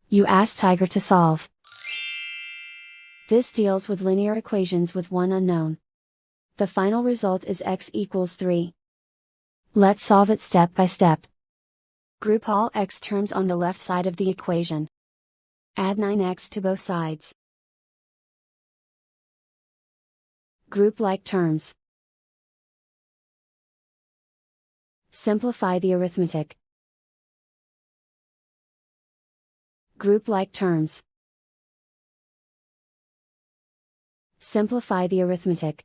You ask Tiger to solve. This deals with linear equations with one unknown. The final result is x equals 3. Let's solve it step by step. Group all x terms on the left side of the equation. Add 9x to both sides. Group like terms. Simplify the arithmetic. Group like terms. Simplify the arithmetic.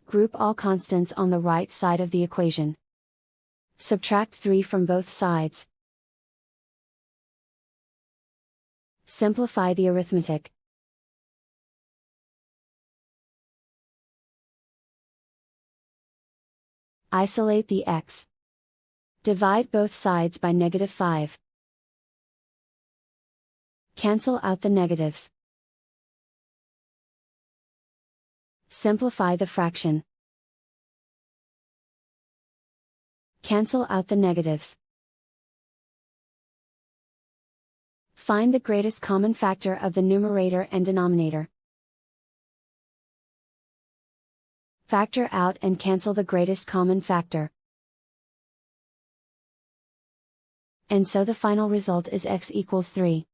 Group all constants on the right side of the equation. Subtract 3 from both sides. Simplify the arithmetic. Isolate the x. Divide both sides by -5. Cancel out the negatives. Simplify the fraction. Cancel out the negatives. Find the greatest common factor of the numerator and denominator. Factor out and cancel the greatest common factor. And so the final result is x equals 3.